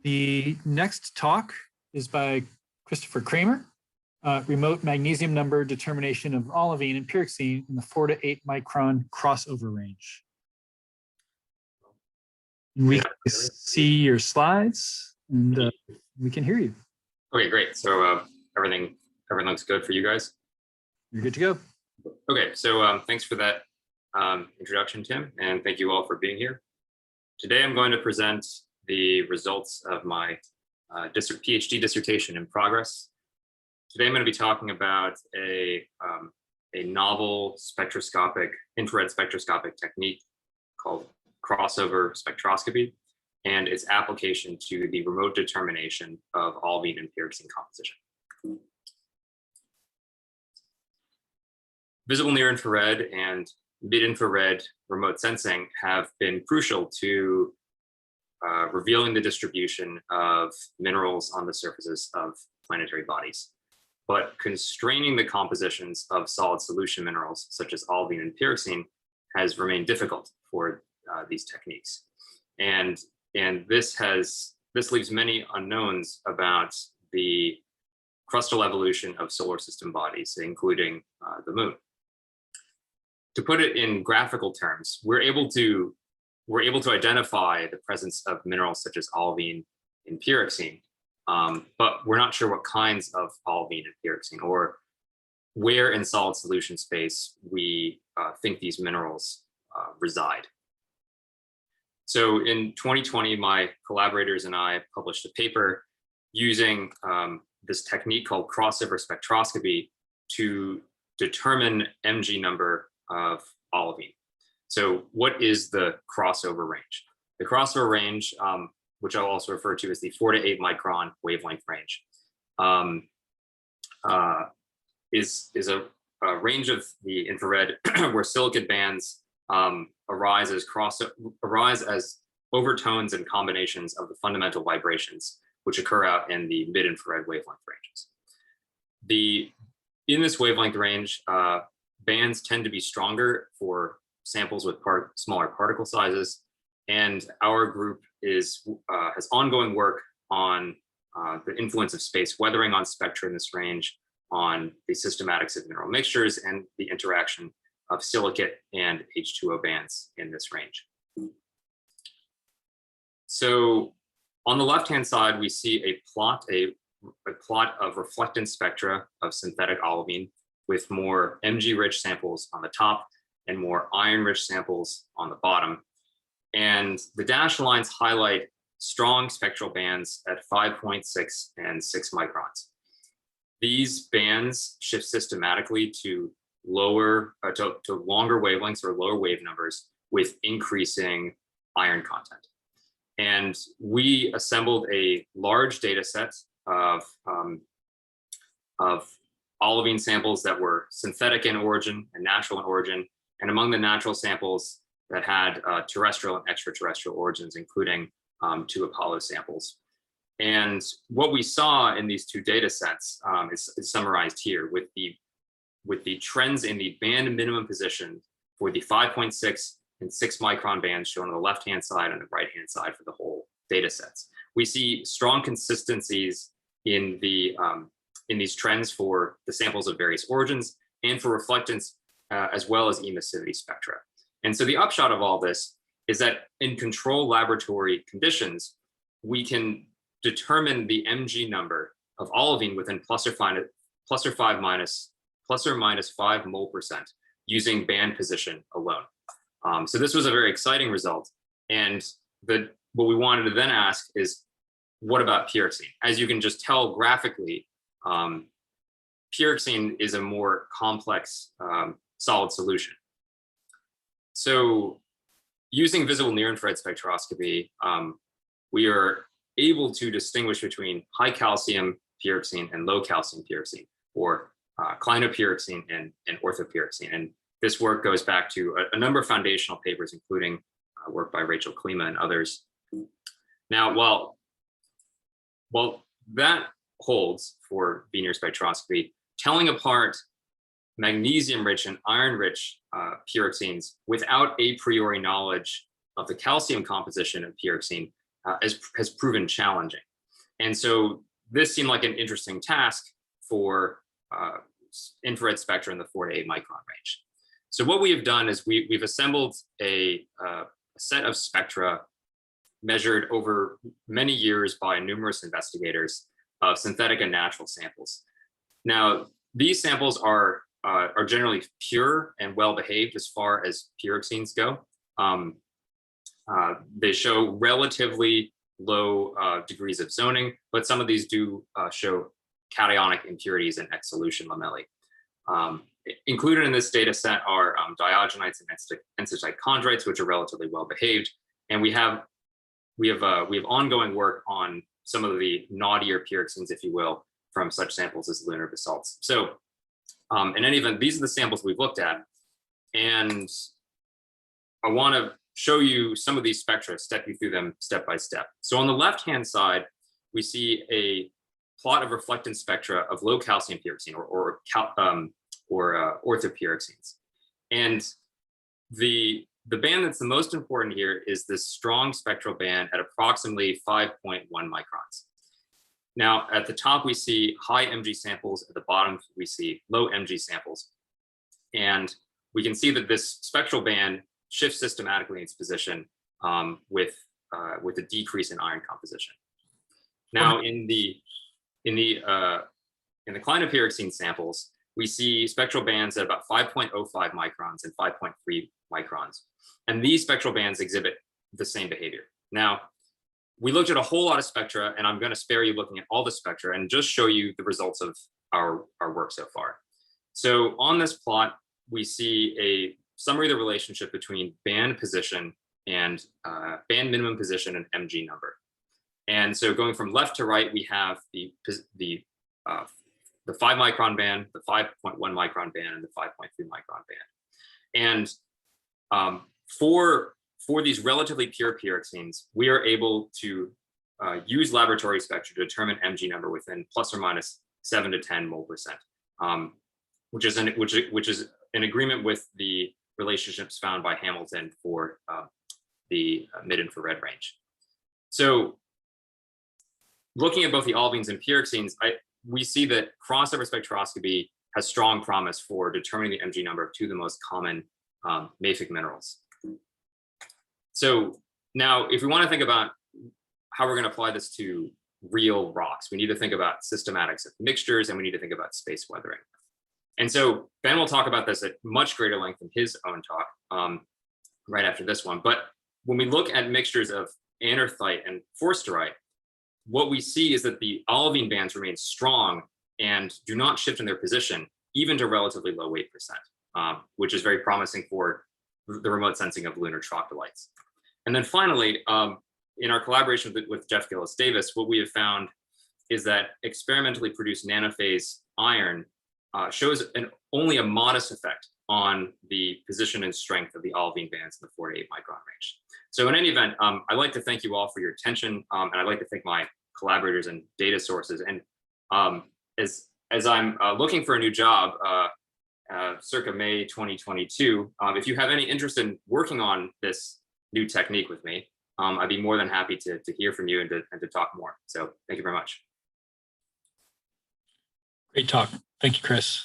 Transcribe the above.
The next talk is by Christopher Kremer, remote magnesium number determination of olivine and pyroxene in the 4 to 8 micron crossover range. We can see your slides and we can hear you. Okay, great. So everything looks good for you guys? You're good to go. Okay, so thanks for that introduction, Tim, and thank you all for being here. Today I'm going to present the results of my PhD dissertation in progress. Today I'm going to be talking about a novel infrared spectroscopic technique called crossover spectroscopy and its application to the remote determination of olivine and pyroxene composition. Visible near-infrared and mid-infrared remote sensing have been crucial to revealing the distribution of minerals on the surfaces of planetary bodies. But constraining the compositions of solid solution minerals, such as olivine and pyroxene, has remained difficult for these techniques. And this leaves many unknowns about the crustal evolution of solar system bodies, including the moon. To put it in graphical terms, we're able to identify the presence of minerals such as olivine and pyroxene, but we're not sure what kinds of olivine and pyroxene or where in solid solution space we think these minerals reside. So in 2020, my collaborators and I published a paper using this technique called crossover spectroscopy to determine Mg number of olivine. So what is the crossover range? The crossover range, which I'll also refer to as the 4 to 8 micron wavelength range, is a range of the infrared where silicate bands arise as overtones and combinations of the fundamental vibrations which occur out in the mid-infrared wavelength ranges. In this wavelength range, bands tend to be stronger for samples with smaller particle sizes, and our group has ongoing work on the influence of space weathering on spectra in this range, on the systematics of mineral mixtures, and the interaction of silicate and H2O bands in this range. So on the left-hand side, we see a plot of reflectance spectra of synthetic olivine with more Mg-rich samples on the top and more iron-rich samples on the bottom. And the dashed lines highlight strong spectral bands at 5.6 and 6 microns. These bands shift systematically to longer wavelengths or lower wave numbers with increasing iron content. And we assembled a large data set of olivine samples that were synthetic in origin and natural in origin, and among the natural samples that had terrestrial and extraterrestrial origins, including 2 Apollo samples. And what we saw in these 2 data sets is summarized here with the trends in the band minimum position for the 5.6 and 6 micron bands shown on the left-hand side and the right-hand side for the whole data sets. We see strong consistencies in these trends for the samples of various origins and for reflectance as well as emissivity spectra. And so the upshot of all this is that in control laboratory conditions, we can determine the Mg number of olivine within plus or minus 5 mole percent using band position alone. So this was a very exciting result. And what we wanted to then ask is, what about pyroxene? As you can just tell graphically, pyroxene is a more complex solid solution. So using visible near-infrared spectroscopy, we are able to distinguish between high calcium pyroxene and low calcium pyroxene, or clinopyroxene and orthopyroxene. And this work goes back to a number of foundational papers, including work by Rachel Klima and others. Now, while that holds for veneer spectroscopy, telling apart magnesium-rich and iron-rich pyroxenes without a priori knowledge of the calcium composition of pyroxene has proven challenging. And so this seemed like an interesting task for infrared spectra in the 4 to 8 micron range. So what we have done is we've assembled a set of spectra measured over many years by numerous investigators of synthetic and natural samples. Now, these samples are generally pure and well behaved as far as pyroxenes go. They show relatively low degrees of zoning, but some of these do show cationic impurities in ex-solution lamellae. Included in this data set are diogenites and enstatite chondrites, which are relatively well behaved, and we have ongoing work on some of the naughtier pyroxenes, if you will, from such samples as lunar basalts. So in any event, these are the samples we've looked at, and I want to show you some of these spectra, step you through them step by step. So on the left-hand side, we see a plot of reflectance spectra of low calcium pyroxene or orthopyroxenes. And the band that's the most important here is this strong spectral band at approximately 5.1 microns. Now, at the top, we see high Mg samples. At the bottom, we see low Mg samples. And we can see that this spectral band shifts systematically in its position with a decrease in iron composition. Now, in the clinopyroxene samples, we see spectral bands at about 5.05 microns and 5.3 microns. And these spectral bands exhibit the same behavior. Now, we looked at a whole lot of spectra, and I'm going to spare you looking at all the spectra and just show you the results of our work so far. So on this plot, we see a summary of the relationship between band position and band minimum position and Mg number. And so going from left to right, we have the 5 micron band, the 5.1 micron band, and the 5.3 micron band. And for these relatively pure pyroxenes, we are able to use laboratory spectra to determine Mg number within plus or minus 7 to 10 mole percent, which is in agreement with the relationships found by Hamilton for the mid-infrared range. So looking at both the olivines and pyroxenes, we see that crossover spectroscopy has strong promise for determining the Mg number of two of the most common mafic minerals. So now, if we want to think about how we're going to apply this to real rocks, we need to think about systematics of mixtures, and we need to think about space weathering. And so Ben will talk about this at much greater length in his own talk right after this one. But when we look at mixtures of anorthite and forsterite, what we see is that the olivine bands remain strong and do not shift in their position, even to relatively low weight percent, which is very promising for the remote sensing of lunar troctolites. And then finally, in our collaboration with Jeff Gillis Davis, what we have found is that experimentally produced nanophase iron shows only a modest effect on the position and strength of the olivine bands in the 4 to 8 micron range. So in any event, I'd like to thank you all for your attention, and I'd like to thank my collaborators and data sources. And as I'm looking for a new job circa May 2022, if you have any interest in working on this new technique with me, I'd be more than happy to hear from you and to talk more. So thank you very much. Great talk. Thank you, Chris.